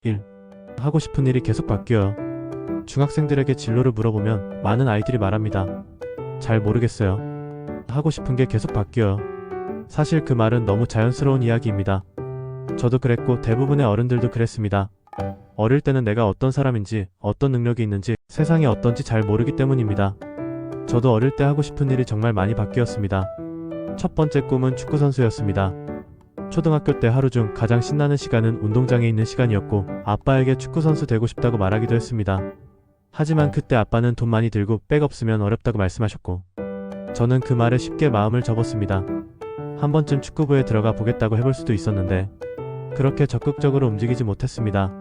1. 하고 싶은 일이 계속 바뀌어요. 중학생들에게 진로를 물어보면 많은 아이들이 말합니다. 잘 모르겠어요. 하고 싶은 게 계속 바뀌어요. 사실 그 말은 너무 자연스러운 이야기입니다. 저도 그랬고 대부분의 어른들도 그랬습니다. 어릴 때는 내가 어떤 사람인지, 어떤 능력이 있는지, 세상이 어떤지 잘 모르기 때문입니다. 저도 어릴 때 하고 싶은 일이 정말 많이 바뀌었습니다. 첫 번째 꿈은 축구선수였습니다. 초등학교 때 하루 중 가장 신나는 시간은 운동장에 있는 시간이었고 아빠에게 축구선수 되고 싶다고 말하기도 했습니다. 하지만 그때 아빠는 돈 많이 들고 백 없으면 어렵다고 말씀하셨고 저는 그 말에 쉽게 마음을 접었습니다. 한 번쯤 축구부에 들어가 보겠다고 해볼 수도 있었는데 그렇게 적극적으로 움직이지 못했습니다.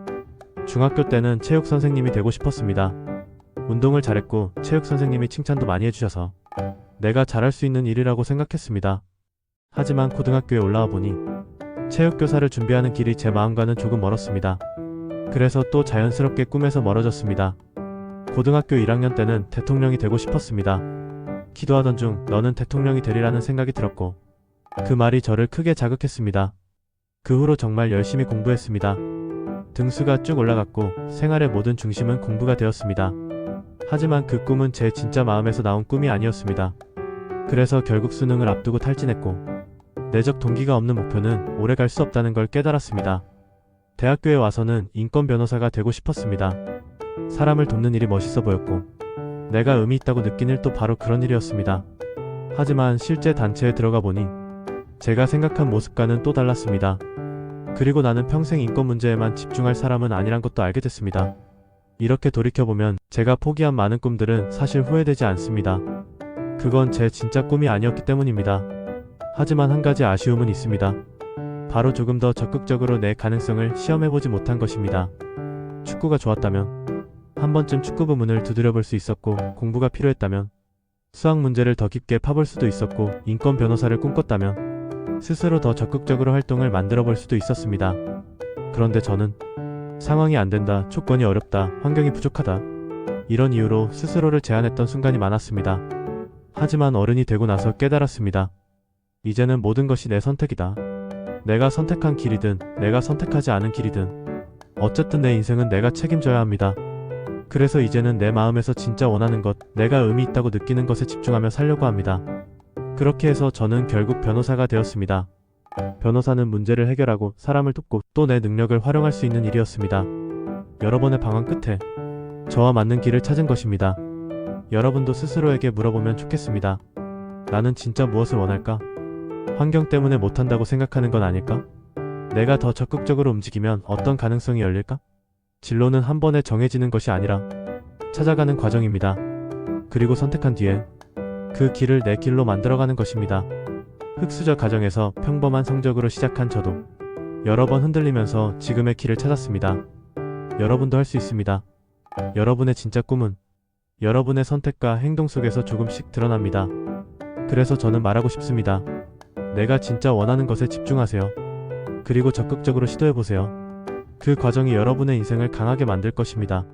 중학교 때는 체육 선생님이 되고 싶었습니다. 운동을 잘했고 체육 선생님이 칭찬도 많이 해주셔서 내가 잘할 수 있는 일이라고 생각했습니다. 하지만 고등학교에 올라와 보니 체육교사를 준비하는 길이 제 마음과는 조금 멀었습니다. 그래서 또 자연스럽게 꿈에서 멀어졌습니다. 고등학교 1학년 때는 대통령이 되고 싶었습니다. 기도하던 중 너는 대통령이 되리라는 생각이 들었고 그 말이 저를 크게 자극했습니다. 그 후로 정말 열심히 공부했습니다. 등수가 쭉 올라갔고 생활의 모든 중심은 공부가 되었습니다. 하지만 그 꿈은 제 진짜 마음에서 나온 꿈이 아니었습니다. 그래서 결국 수능을 앞두고 탈진했고 내적 동기가 없는 목표는 오래 갈 수 없다는 걸 깨달았습니다. 대학교에 와서는 인권 변호사가 되고 싶었습니다. 사람을 돕는 일이 멋있어 보였고 내가 의미 있다고 느낀 일도 바로 그런 일이었습니다. 하지만 실제 단체에 들어가 보니 제가 생각한 모습과는 또 달랐습니다. 그리고 나는 평생 인권 문제에만 집중할 사람은 아니란 것도 알게 됐습니다. 이렇게 돌이켜보면 제가 포기한 많은 꿈들은 사실 후회되지 않습니다. 그건 제 진짜 꿈이 아니었기 때문입니다. 하지만 한 가지 아쉬움은 있습니다. 바로 조금 더 적극적으로 내 가능성을 시험해보지 못한 것입니다. 축구가 좋았다면 한 번쯤 축구부 문을 두드려볼 수 있었고 공부가 필요했다면 수학 문제를 더 깊게 파볼 수도 있었고 인권 변호사를 꿈꿨다면 스스로 더 적극적으로 활동을 만들어 볼 수도 있었습니다. 그런데 저는 상황이 안 된다, 조건이 어렵다, 환경이 부족하다 이런 이유로 스스로를 제한했던 순간이 많았습니다. 하지만 어른이 되고 나서 깨달았습니다. 이제는 모든 것이 내 선택이다. 내가 선택한 길이든 내가 선택하지 않은 길이든 어쨌든 내 인생은 내가 책임져야 합니다. 그래서 이제는 내 마음에서 진짜 원하는 것, 내가 의미 있다고 느끼는 것에 집중하며 살려고 합니다. 그렇게 해서 저는 결국 변호사가 되었습니다. 변호사는 문제를 해결하고 사람을 돕고 또 내 능력을 활용할 수 있는 일이었습니다. 여러 번의 방황 끝에 저와 맞는 길을 찾은 것입니다. 여러분도 스스로에게 물어보면 좋겠습니다. 나는 진짜 무엇을 원할까? 환경 때문에 못한다고 생각하는 건 아닐까? 내가 더 적극적으로 움직이면 어떤 가능성이 열릴까? 진로는 한 번에 정해지는 것이 아니라 찾아가는 과정입니다. 그리고 선택한 뒤에 그 길을 내 길로 만들어가는 것입니다. 흙수저 가정에서 평범한 성적으로 시작한 저도 여러 번 흔들리면서 지금의 길을 찾았습니다. 여러분도 할 수 있습니다. 여러분의 진짜 꿈은 여러분의 선택과 행동 속에서 조금씩 드러납니다. 그래서 저는 말하고 싶습니다. 내가 진짜 원하는 것에 집중하세요. 그리고 적극적으로 시도해보세요. 그 과정이 여러분의 인생을 강하게 만들 것입니다.